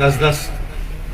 10-10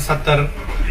70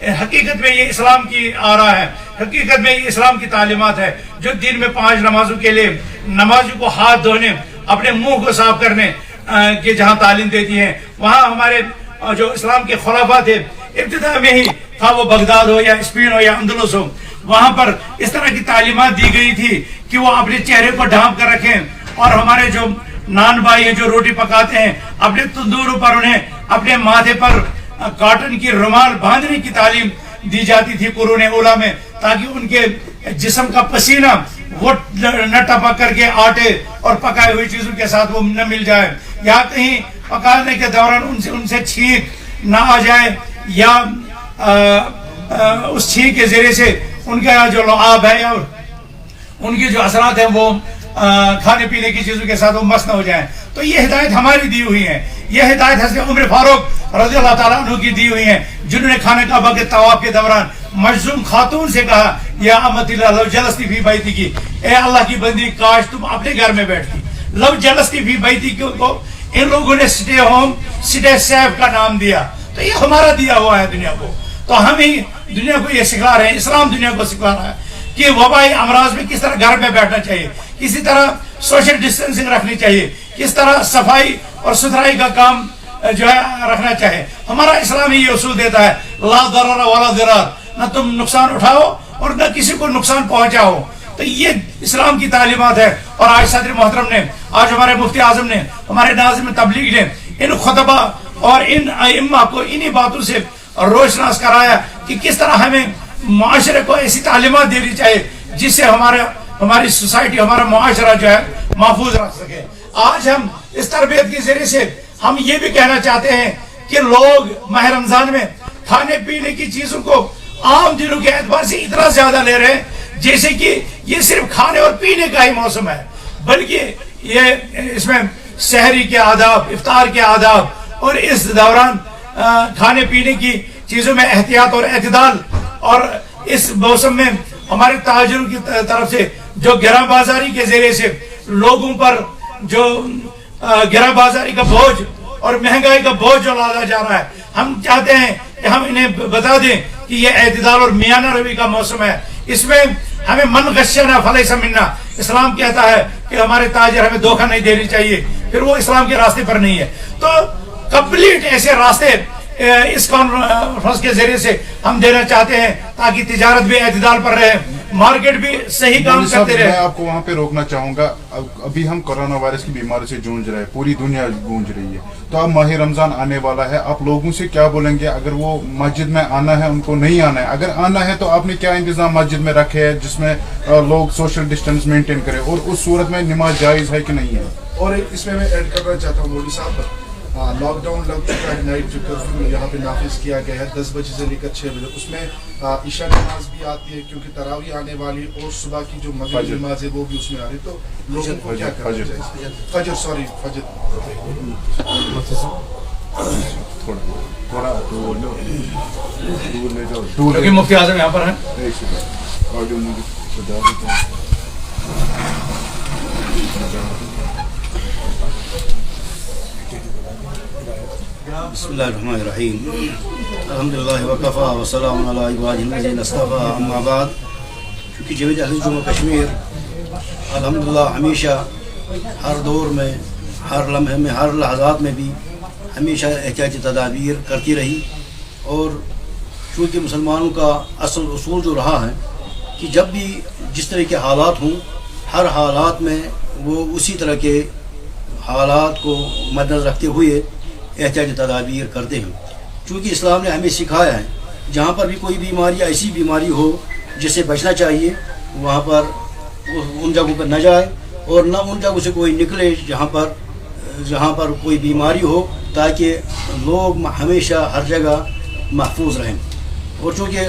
حقیقت میں یہ اسلام کی آرا ہے، حقیقت میں یہ اسلام کی تعلیمات ہے جو دن میں 5 نمازوں کے لیے نمازوں کو ہاتھ دھونے، اپنے منہ کو صاف کرنے کی جہاں تعلیم دیتی ہیں، وہاں ہمارے جو اسلام کے خلفاء تھے ابتدا میں ہی، خواہ وہ بغداد ہو یا اسپین ہو یا اندلس ہو، وہاں پر اس طرح کی تعلیمات دی گئی تھی کہ وہ اپنے چہرے کو ڈھانپ کر رکھیں، اور ہمارے جو نان بھائی ہیں جو روٹی پکاتے ہیں اپنے تندوروں پر انہیں اپنے ماتھے پر کاٹن کی رومال باندھنے کی تعلیم دی جاتی تھی قرون اولیٰ میں، تاکہ ان کے جسم کا پسینہ وہ نہ ٹپک کر کے آٹے اور پکائے ہوئی چیزوں کے ساتھ وہ نہ مل جائے، یا کہیں پکانے کے دوران ان سے چھینک نہ آ جائے، یا اس چھینک کے ذریعے سے ان کا جو لعاب ہے یا ان کے جو اثرات ہیں وہ کھانے پینے کی چیزوں کے ساتھ وہ مس نہ ہو جائیں۔ تو یہ ہدایت ہماری دی ہوئی ہے، یہ ہدایت حضرت عمر فاروق رضی اللہ تعالیٰ عنہ کی دی ہوئی ہیں، جنہوں نے خانہ کعبہ کے طواف کے دوران مجذوم خاتون سے کہا، یا امت اللہ لو جلستی فی بیتی کی، اے اللہ کی بندی کاش تم اپنے گھر میں بیٹھتی۔ لو جلستی فی بیتی کو ان لوگوں نے سٹے ہوم، سٹے سیف کا نام دیا، تو یہ ہمارا دیا ہوا ہے دنیا کو۔ تو ہم ہی دنیا کو یہ سکھا رہے ہیں، اسلام دنیا کو سکھا رہا ہے کہ وبائی امراض میں کس طرح گھر میں بیٹھنا چاہیے، کسی طرح سوشل ڈسٹینسنگ رکھنی چاہیے، کس طرح صفائی اور ستھرائی کا کام جو ہے رکھنا چاہیے۔ ہمارا اسلام ہی یہ اصول دیتا ہے، لا ضرر ولا ضرار، نہ تم نقصان اٹھاؤ اور نہ کسی کو نقصان پہنچاؤ۔ تو یہ اسلام کی تعلیمات ہے، اور آج صدر محترم نے، آج ہمارے مفتی اعظم نے، ہمارے ناظم تبلیغ نے ان خطبہ اور ان ائمہ کو انہی باتوں سے روشناس کرایا کہ کس طرح ہمیں معاشرے کو ایسی تعلیمات دینی چاہیے جس سے ہماری سوسائٹی، ہمارا معاشرہ جو ہے محفوظ رکھ سکے۔ آج ہم اس تربیت کے ذریعے سے ہم یہ بھی کہنا چاہتے ہیں کہ لوگ ماہ رمضان میں کھانے پینے کی چیزوں کو عام دنوں کے اعتبار سے اتنا زیادہ لے رہے ہیں جیسے کہ یہ صرف کھانے اور پینے کا ہی موسم ہے، بلکہ یہ اس میں سحری کے آداب، افطار کے آداب، اور اس دوران کھانے پینے کی چیزوں میں احتیاط اور اعتدال، اور اس موسم میں ہمارے تاجروں کی طرف سے جو گرہ بازاری کے ذریعے سے لوگوں پر جو گرہ بازاری کا بوجھ اور مہنگائی کا بوجھ جو لادا جا رہا ہے، ہم چاہتے ہیں کہ ہم انہیں بتا دیں کہ یہ اعتدال اور میانہ روی کا موسم ہے۔ اس میں ہمیں من غشنا فلیس منا، اسلام کہتا ہے کہ ہمارے تاجر ہمیں دھوکہ نہیں دینی چاہیے، پھر وہ اسلام کے راستے پر نہیں ہے۔ تو کمپلیٹ ایسے راستے اس کانفرنس کے ذریعے سے ہم دینا چاہتے ہیں تاکہ تجارت بھی اعتدال پر رہے، مارکیٹ بھی صحیح کام کرتے رہے۔ میں آپ کو وہاں پہ روکنا چاہوں گا، ابھی ہم کورونا وائرس کی بیماری سے جونج رہے ہیں، پوری دنیا گونج رہی ہے، تو اب ماہ رمضان آنے والا ہے، آپ لوگوں سے کیا بولیں گے اگر وہ مسجد میں آنا ہے، ان کو نہیں آنا ہے؟ اگر آنا ہے تو آپ نے کیا انتظام مسجد میں رکھے ہے جس میں لوگ سوشل ڈسٹینس مینٹین کریں، اور اس صورت میں نماز جائز ہے کہ نہیں ہے؟ اور اس میں ایڈ کرنا چاہتا ہوں مولوی صاحب، لاک ڈاؤن لگ چکا ہے، نائٹ جو کرفیو یہاں پہ نافذ کیا گیا ہے 10 بجے سے لے کر 6 بجے، اس میں عشاء نماز بھی آتی ہے کیونکہ تراویح آنے والی، اور صبح کی جو مغرب نماز ہے وہ بھی اس میں آ رہی ہے، تو لوگوں کو کیا کرنا چاہیے؟ فجر تھوڑا دور لے جاؤ، کیونکہ مفتی اعظم یہاں پر ہیں۔ بسم اللہ الرحمن الرحیم، الحمدللہ وکفا وسلام علی عبادہ الذین اصطفیٰ، اما بعد۔ چونکہ جمعیت اہل جموں کشمیر الحمدللہ ہمیشہ ہر دور میں، ہر لمحے میں، ہر لحظات میں بھی ہمیشہ احتیاطی تدابیر کرتی رہی، اور چونکہ مسلمانوں کا اصول جو رہا ہے کہ جب بھی جس طرح کے حالات ہوں، ہر حالات میں وہ اسی طرح کے حالات کو مد نظر رکھتے ہوئے احتیاطی تدابیر کرتے ہیں۔ چونکہ اسلام نے ہمیں سکھایا ہے جہاں پر بھی کوئی بیماری، ایسی بیماری ہو جس سے بچنا چاہیے، وہاں پر ان جگہوں پر نہ جائے، اور نہ ان جگہوں سے کوئی نکلے جہاں پر کوئی بیماری ہو، تاکہ لوگ ہمیشہ ہر جگہ محفوظ رہیں۔ اور چونکہ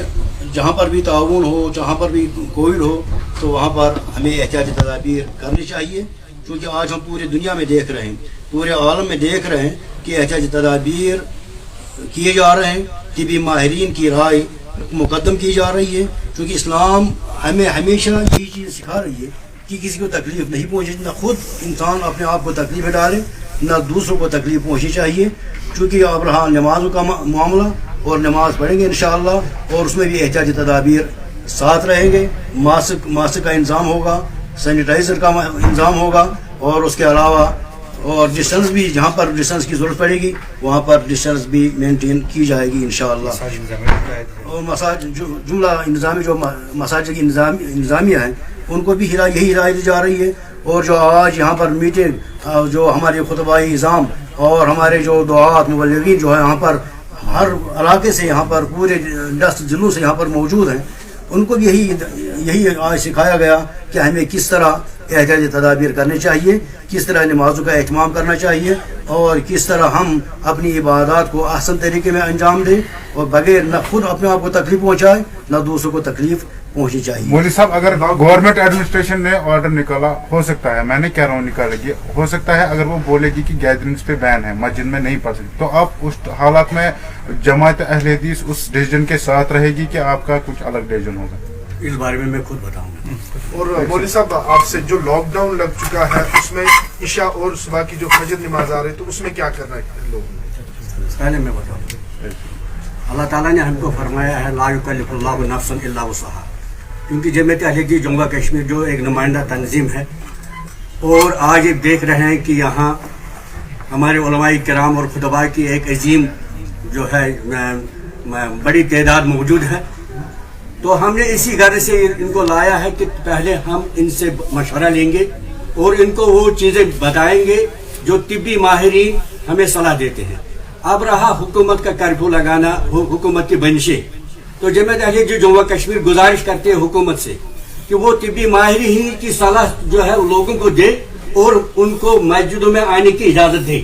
جہاں پر بھی تعاون ہو، جہاں پر بھی کووڈ ہو، تو وہاں پر ہمیں احتیاطی تدابیر کرنی چاہیے۔ چونکہ آج ہم پوری دنیا میں دیکھ رہے ہیں، پورے عالم میں دیکھ رہے ہیں کہ احتیاطی تدابیر کیے جا رہے ہیں، طبی ماہرین کی رائے مقدم کی جا رہی ہے، چونکہ اسلام ہمیں ہمیشہ یہی چیز سکھا رہی ہے کہ کسی کو تکلیف نہیں پہنچے، نہ خود انسان اپنے آپ کو تکلیف ڈالے، نہ دوسروں کو تکلیف پہنچنی چاہیے۔ چونکہ اب رہا نمازوں کا معاملہ، اور نماز پڑھیں گے انشاءاللہ، اور اس میں بھی احتیاطی تدابیر ساتھ رہیں گے. ماسک کا انتظام ہوگا، سینیٹائزر کا انتظام ہوگا، اور اس کے علاوہ اور ڈسٹنس بھی جہاں پر ڈسٹنس کی ضرورت پڑے گی وہاں پر ڈسٹنس بھی مینٹین کی جائے گی انشاءاللہ. اور جملہ انتظامی جو مساجد کی انتظامیہ ہیں ان کو بھی یہی ہدایت دی جا رہی ہے. اور جو آج یہاں پر میٹنگ جو ہمارے خطبائی نظام اور ہمارے جو دعات مبلغین جو ہے یہاں پر ہر علاقے سے یہاں پر پورے 10 ضلعوں سے یہاں پر موجود ہیں، ان کو بھی یہی آج سکھایا گیا کہ ہمیں کس طرح احتیاطی تدابیر کرنے چاہیے، کس طرح نمازوں کا اہتمام کرنا چاہیے، اور کس طرح ہم اپنی عبادات کو احسن طریقے میں انجام دیں اور بغیر نہ خود اپنے آپ کو تکلیف پہنچائے نہ دوسروں کو تکلیف پہنچنی چاہیے. مولوی صاحب اگر گورنمنٹ ایڈمنسٹریشن نے آرڈر نکالا، ہو سکتا ہے، میں نہیں کہہ رہا ہوں نکالے گی، ہو سکتا ہے اگر وہ بولے گی کہ گیدرنگس پہ بین ہے، مسجد میں نہیں پڑھ سکتی، تو آپ اس حالات میں جماعت اہل حدیث اس ڈیسیجن کے ساتھ رہے گی کہ آپ کا کچھ الگ ڈیسیجن ہوگا؟ اس بارے میں خود بتاؤں گا. اور مولوی صاحب آپ سے جو لاک ڈاؤن لگ چکا ہے اس میں عشاء اور صبح کی جو فجر نماز آ رہی ہے تو اس میں کیا کرنا ہے لوگوں نے؟ پہلے میں بتاؤں، اللہ تعالیٰ نے ہم کو فرمایا ہے لا یکلف اللہ نفسا الا وسعها، کیونکہ جمعیت اہل حدیث جموں کشمیر جو ایک نمائندہ تنظیم ہے، اور آج دیکھ رہے ہیں کہ یہاں ہمارے علماء کرام اور خطباء کی ایک عظیم جو ہے بڑی تعداد موجود ہے. تو ہم نے اسی غرض سے ان کو لایا ہے کہ پہلے ہم ان سے مشورہ لیں گے اور ان کو وہ چیزیں بتائیں گے جو طبی ماہرین ہمیں صلاح دیتے ہیں. اب رہا حکومت کا کرفیو لگانا، حکومت کی بنشیں، تو جمعیت اہل حدیث جموں کشمیر گزارش کرتے ہیں حکومت سے کہ وہ طبی ماہرین کی صلاح جو ہے لوگوں کو دے اور ان کو مسجدوں میں آنے کی اجازت دے،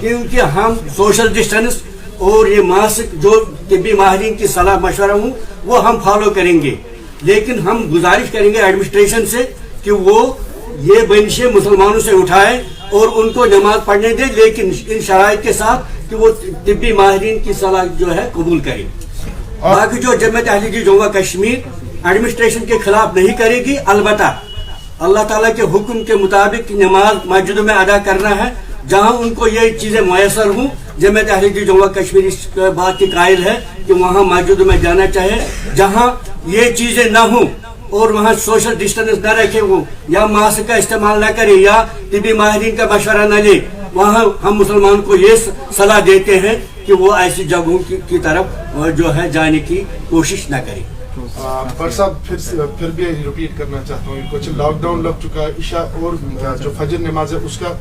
کیونکہ ہم سوشل ڈسٹینس اور یہ ماسک جو طبی ماہرین کی صلاح مشورہ ہوں وہ ہم فالو کریں گے. لیکن ہم گزارش کریں گے ایڈمنسٹریشن سے کہ وہ یہ بنشیں مسلمانوں سے اٹھائیں اور ان کو نماز پڑھنے دیں، لیکن ان شرائط کے ساتھ کہ وہ طبی ماہرین کی صلاح جو ہے قبول کریں. باقی جو جمعیت اہل حدیث جموں کشمیر ایڈمنسٹریشن کے خلاف نہیں کرے گی، البتہ اللہ تعالیٰ کے حکم کے مطابق نماز مسجدوں میں ادا کرنا ہے جہاں ان کو یہ چیزیں میسر ہوں. جمعیت اہل حدیث جموں کشمیر اس بات کی قائل ہے کہ وہاں مسجدوں میں جانا چاہے جہاں یہ چیزیں نہ ہوں اور وہاں سوشل ڈسٹینس نہ رکھے، وہ یا ماسک کا استعمال نہ کرے یا طبی ماہرین کا مشورہ نہ لے. وہاں ہم مسلمان کو یہ صلاح دیتے ہیں کہ وہ ایسی جگہوں کی طرف جو ہے جانے کی کوشش نہ کریں. پر صاحب پھر بھی ریپیٹ کرنا چاہتا ہوں کچھ لاک ڈاؤن لگ چکا ہے، عشاء اور جو فجر نماز ہے اس کا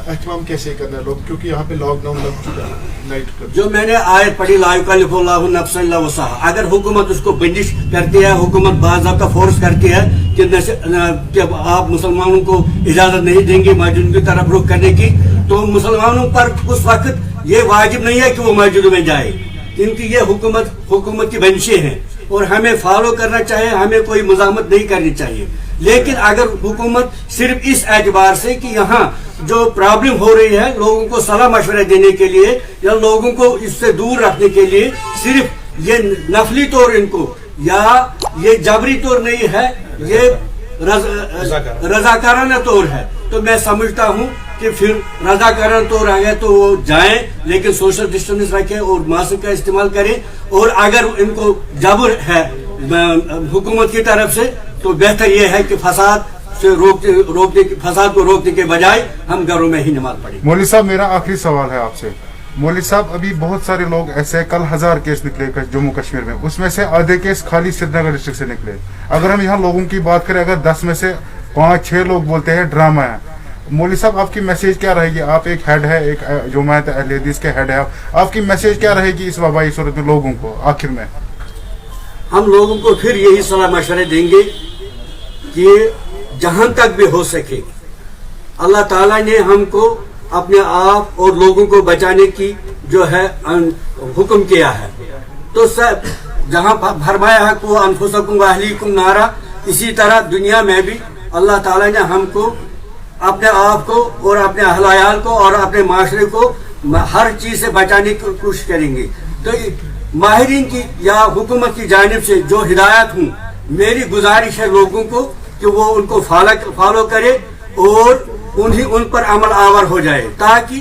اہتمام کیسے کرنا ہے لوگ، کیونکہ یہاں پہ لاک ڈاؤن لگ چکا ہے نائٹ کا. جو میں نے آیت پڑھی لا یکلف اللہ نفسا الا وسعها، اگر حکومت اس کو بندش کرتی ہے، حکومت باضابطہ فورس کرتی ہے کہ آپ مسلمانوں کو اجازت نہیں دیں گے مسجد کی طرف رخ کرنے کی، تو مسلمانوں پر اس وقت یہ واجب نہیں ہے کہ وہ مسجدوں میں جائے، کیونکہ یہ حکومت کی بنشیں ہیں اور ہمیں فالو کرنا چاہیے، ہمیں کوئی مزاحمت نہیں کرنی چاہیے. لیکن اگر حکومت صرف اس اعتبار سے کہ یہاں جو پرابلم ہو رہی ہے لوگوں کو صلاح مشورہ دینے کے لیے یا لوگوں کو اس سے دور رکھنے کے لیے صرف یہ نفلی طور ان کو یا یہ جبری طور نہیں ہے، یہ رضاکارانہ طور ہے، تو میں سمجھتا ہوں کہ پھر رضاکارانہ طور آ گیا تو وہ جائیں لیکن سوشل ڈسٹینس رکھیں اور ماسک کا استعمال کریں. اور اگر ان کو جبر ہے حکومت کی طرف سے تو بہتر یہ ہے کہ فساد کو روکنے کے بجائے ہم گھروں میں ہی نماز پڑھیں. مولوی صاحب میرا آخری سوال ہے آپ سے. مولوی صاحب ابھی بہت سارے لوگ ایسے، کل 1000 کیس نکلے جموں کشمیر میں، اس میں سے آدھے کیس خالی سری نگر ڈسٹرکٹ سے نکلے. اگر ہم یہاں لوگوں کی بات کریں، اگر 10 میں سے 5-6 لوگ بولتے ہیں ڈرامہ ہے، مولوی صاحب آپ کی میسیج کیا رہے گی؟ آپ ایک ہیڈ ہے، ایک جماعت اہل حدیث کے ہیڈ ہے، آپ کی میسیج کیا رہے گی اس وبائی صورت میں لوگوں کو آخر میں؟ ہم لوگوں کو پھر یہی صلاح مشورے دیں گے کہ جہاں تک بھی ہو سکے اللہ تعالیٰ نے ہم کو اپنے آپ اور لوگوں کو بچانے کی جو ہے حکم کیا ہے، تو سب جہاں فرمایا ہے کو انفسکم و اہلیکم نارا، اسی طرح دنیا میں بھی اللہ تعالیٰ نے ہم کو اپنے آپ کو اور اپنے اہل عیال کو اور اپنے معاشرے کو ہر چیز سے بچانے کی کوشش کریں گے. تو ماہرین کی یا حکومت کی جانب سے جو ہدایات ہوں، میری گزارش ہے لوگوں کو کہ وہ ان کو فالو کرے اور ان پر عمل آور ہو جائے، تاکہ